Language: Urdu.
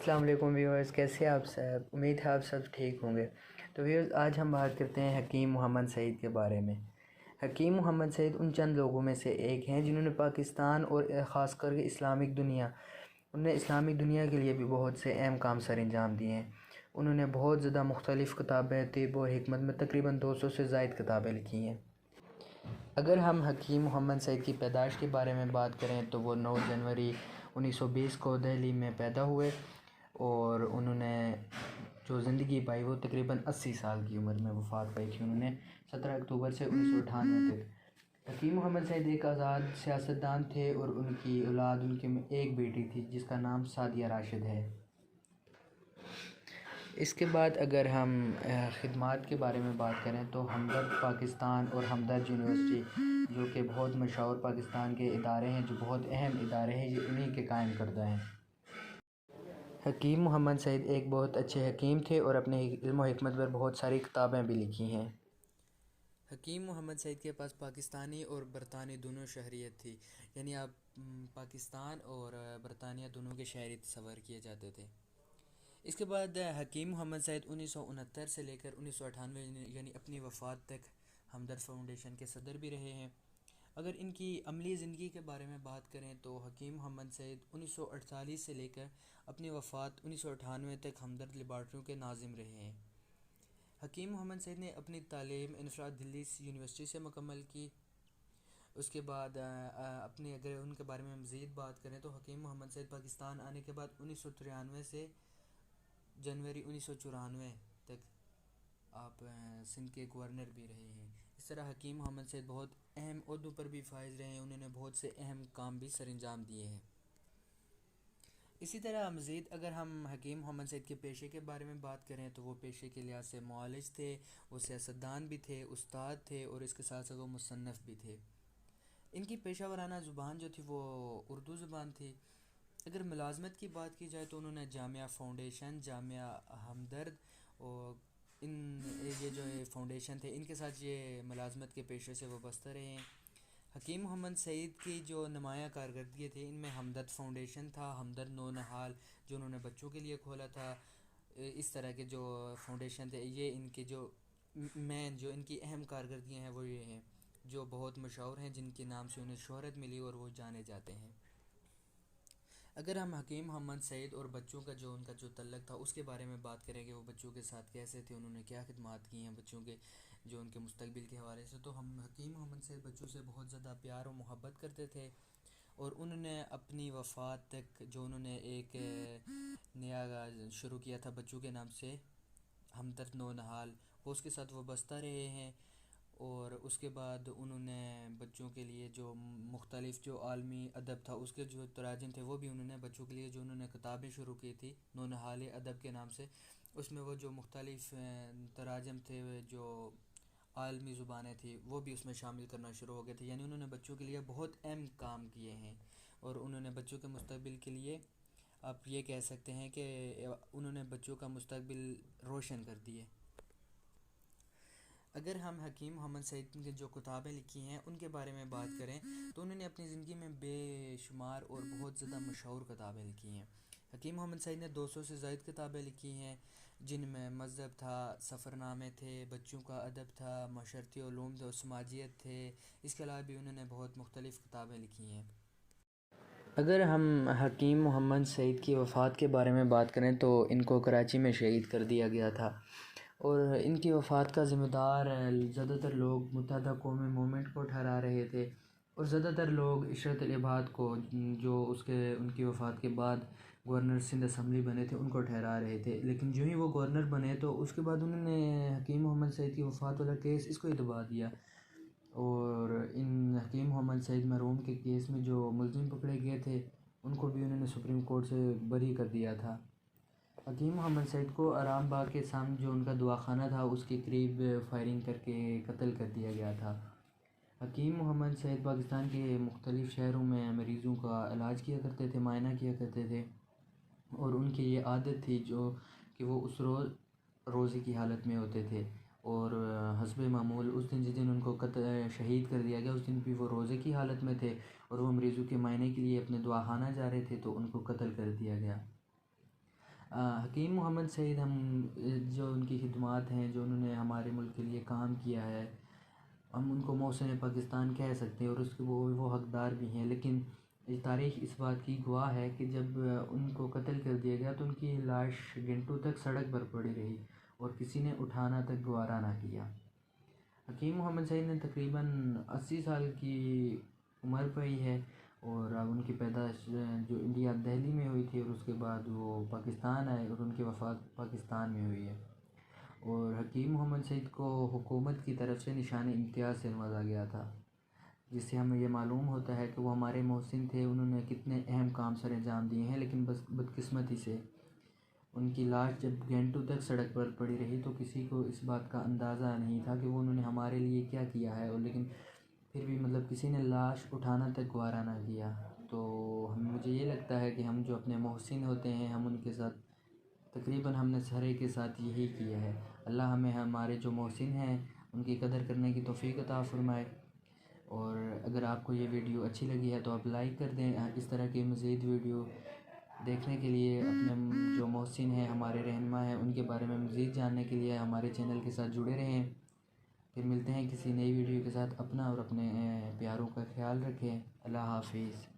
السلام علیکم ویورز، کیسے آپ سب؟ امید ہے آپ سب ٹھیک ہوں گے۔ تو ویورز، آج ہم بات کرتے ہیں حکیم محمد سعید کے بارے میں۔ حکیم محمد سعید ان چند لوگوں میں سے ایک ہیں جنہوں نے پاکستان اور خاص کر کے اسلامک دنیا کے لیے بھی بہت سے اہم کام سر انجام دیے ہیں۔ انہوں نے بہت زیادہ مختلف کتابیں، طب و حکمت میں تقریباً 200 سے زائد کتابیں لکھی ہیں۔ اگر ہم حکیم محمد سعید کی پیدائش کے بارے میں بات کریں تو وہ 9 جنوری 1920 کو دہلی میں پیدا ہوئے، اور انہوں نے جو زندگی پائی وہ تقریباً 80 سال کی عمر میں وفات پائی تھی۔ انہوں نے 17 اکتوبر سے 1998 تک۔ حکیم محمد سعید ایک آزاد سیاستدان تھے، اور ان کی اولاد، ان کی ایک بیٹی تھی جس کا نام سعدیہ راشد ہے۔ اس کے بعد اگر ہم خدمات کے بارے میں بات کریں تو ہمدرد پاکستان اور ہمدرد یونیورسٹی، جو کہ بہت مشہور پاکستان کے ادارے ہیں، جو بہت اہم ادارے ہیں، یہ انہی کے قائم کردہ ہیں۔ حکیم محمد سعید ایک بہت اچھے حکیم تھے اور اپنے علم و حکمت پر بہت ساری کتابیں بھی لکھی ہیں۔ حکیم محمد سعید کے پاس پاکستانی اور برطانوی دونوں شہریت تھی، یعنی آپ پاکستان اور برطانیہ دونوں کے شہری تصور کیے جاتے تھے۔ اس کے بعد حکیم محمد سعید 1969 سے لے کر 1998 یعنی اپنی وفات تک ہمدرد فاؤنڈیشن کے صدر بھی رہے ہیں۔ اگر ان کی عملی زندگی کے بارے میں بات کریں تو حکیم محمد سعید 1948 سے لے کر اپنی وفات 1998 تک ہمدرد لیبارٹریوں کے ناظم رہے ہیں۔ حکیم محمد سعید نے اپنی تعلیم انفراد دلی یونیورسٹی سے مکمل کی۔ اس کے بعد اگر ان کے بارے میں مزید بات کریں تو حکیم محمد سعید پاکستان آنے کے بعد 1993 سے جنوری 1994 تک آپ سندھ کے گورنر بھی رہے ہیں۔ اس طرح حکیم محمد سعید بہت اہم عہدوں پر بھی فائز رہے ہیں، انہوں نے بہت سے اہم کام بھی سر انجام دیے ہیں۔ اسی طرح مزید اگر ہم حکیم محمد سعید کے پیشے کے بارے میں بات کریں تو وہ پیشے کے لحاظ سے معالج تھے، وہ سیاستدان بھی تھے، استاد تھے، اور اس کے ساتھ ساتھ وہ مصنف بھی تھے۔ ان کی پیشہ ورانہ زبان جو تھی وہ اردو زبان تھی۔ اگر ملازمت کی بات کی جائے تو انہوں نے جامعہ فاؤنڈیشن، جامعہ ہمدرد اور یہ جو فاؤنڈیشن تھے ان کے ساتھ یہ ملازمت کے پیشے سے وابستہ رہے ہیں۔ حکیم محمد سعید کی جو نمایاں کارکردگی تھی ان میں ہمدرد فاؤنڈیشن تھا، ہمدرد نونہال جو انہوں نے بچوں کے لیے کھولا تھا۔ اس طرح کے جو فاؤنڈیشن تھے، یہ ان کے جو جو ان کی اہم کارکردگیاں ہیں وہ یہ ہیں جو بہت مشہور ہیں، جن کے نام سے انہیں شہرت ملی اور وہ جانے جاتے ہیں۔ اگر ہم حکیم محمد سعید اور بچوں کا ان کا جو تعلق تھا اس کے بارے میں بات کریں کہ وہ بچوں کے ساتھ کیسے تھے، انہوں نے کیا خدمات کی ہیں بچوں کے ان کے مستقبل کے حوالے سے، تو ہم حکیم محمد سعید بچوں سے بہت زیادہ پیار و محبت کرتے تھے، اور انہوں نے اپنی وفات تک جو انہوں نے ایک نیا شروع کیا تھا بچوں کے نام سے ہمدرد نونہال، وہ اس کے ساتھ وابستہ رہے ہیں۔ اور اس کے بعد انہوں نے بچوں کے لیے جو مختلف جو عالمی ادب تھا اس کے جو تراجم تھے وہ بھی انہوں نے بچوں کے لیے جو انہوں نے کتابیں شروع کی تھی نونہال ادب کے نام سے، اس میں وہ جو مختلف تراجم تھے جو عالمی زبانیں تھیں وہ بھی اس میں شامل کرنا شروع ہو گئے تھے، یعنی انہوں نے بچوں کے لیے بہت اہم کام کیے ہیں، اور انہوں نے بچوں کے مستقبل کے لیے آپ یہ کہہ سکتے ہیں کہ انہوں نے بچوں کا مستقبل روشن کر دیے۔ اگر ہم حکیم محمد سعید کی جو کتابیں لکھی ہیں ان کے بارے میں بات کریں تو انہوں نے اپنی زندگی میں بے شمار اور بہت زیادہ مشہور کتابیں لکھی ہیں۔ حکیم محمد سعید نے 200 سے زائد کتابیں لکھی ہیں، جن میں مذہب تھا، سفر نامے تھے، بچوں کا ادب تھا، معاشرتی علوم تھے اور سماجیت تھے۔ اس کے علاوہ بھی انہوں نے بہت مختلف کتابیں لکھی ہیں۔ اگر ہم حکیم محمد سعید کی وفات کے بارے میں بات کریں تو ان کو کراچی میں شہید کر دیا گیا تھا، اور ان کی وفات کا ذمہ دار زیادہ تر لوگ متحدہ قومی موومنٹ کو ٹھہرا رہے تھے، اور زیادہ تر لوگ عشرت العباد کو جو ان کی وفات کے بعد گورنر سندھ اسمبلی بنے تھے ان کو ٹھہرا رہے تھے، لیکن جو ہی وہ گورنر بنے تو اس کے بعد انہوں نے حکیم محمد سعید کی وفات والا کیس اس کو ہی دبا دیا، اور ان حکیم محمد سعید مرحوم کے کیس میں جو ملزم پکڑے گئے تھے ان کو بھی انہوں نے سپریم کورٹ سے بری کر دیا تھا۔ حکیم محمد سعید کو آرام باغ کے سامنے جو ان کا دواخانہ تھا اس کے قریب فائرنگ کر کے قتل کر دیا گیا تھا۔ حکیم محمد سعید پاکستان کے مختلف شہروں میں مریضوں کا علاج کیا کرتے تھے، معائنہ کیا کرتے تھے، اور ان کی یہ عادت تھی کہ وہ اس روز روزے کی حالت میں ہوتے تھے، اور حسب معمول اس دن جس دن ان کو شہید کر دیا گیا اس دن بھی وہ روزے کی حالت میں تھے، اور وہ مریضوں کے معائنے کے لیے اپنے دواخانہ جا رہے تھے تو ان کو قتل کر دیا گیا۔ حکیم محمد سعید جو ان کی خدمات ہیں، جو انہوں نے ہمارے ملک کے لیے کام کیا ہے، ہم ان کو محسن پاکستان کہہ سکتے ہیں، اور اس کے وہ حقدار بھی ہیں، لیکن تاریخ اس بات کی گواہ ہے کہ جب ان کو قتل کر دیا گیا تو ان کی لاش گھنٹوں تک سڑک پر پڑی رہی اور کسی نے اٹھانا تک گوارا نہ کیا۔ حکیم محمد سعید نے تقریباً 80 سال کی عمر پائی ہے، اور اب ان کی پیدائش جو انڈیا دہلی میں ہوئی تھی، اور اس کے بعد وہ پاکستان آئے اور ان کی وفات پاکستان میں ہوئی ہے۔ اور حکیم محمد سعید کو حکومت کی طرف سے نشان امتیاز سے نوازا گیا تھا، جس سے ہمیں یہ معلوم ہوتا ہے کہ وہ ہمارے محسن تھے، انہوں نے کتنے اہم کام سر انجام دیے ہیں، لیکن بس بدقسمتی سے ان کی لاش جب گھنٹوں تک سڑک پر پڑی رہی تو کسی کو اس بات کا اندازہ نہیں تھا کہ وہ انہوں نے ہمارے لیے کیا کیا ہے، اور لیکن پھر بھی کسی نے لاش اٹھانا تک گوارا نہ کیا۔ تو مجھے یہ لگتا ہے کہ ہم جو اپنے محسن ہوتے ہیں، ہم ان کے ساتھ تقریباً ہم نے سارے کے ساتھ یہی کیا ہے۔ اللہ ہمیں ہمارے جو محسن ہیں ان کی قدر کرنے کی توفیق عطا فرمائے۔ اور اگر آپ کو یہ ویڈیو اچھی لگی ہے تو آپ لائک کر دیں۔ اس طرح کی مزید ویڈیو دیکھنے کے لیے، اپنے جو محسن ہیں، ہمارے رہنما ہیں، ان کے بارے میں مزید جاننے کے لیے ہمارے چینل کے ساتھ جڑے رہیں۔ پھر ملتے ہیں کسی نئی ویڈیو کے ساتھ۔ اپنا اور اپنے پیاروں کا خیال رکھیں۔ اللہ حافظ۔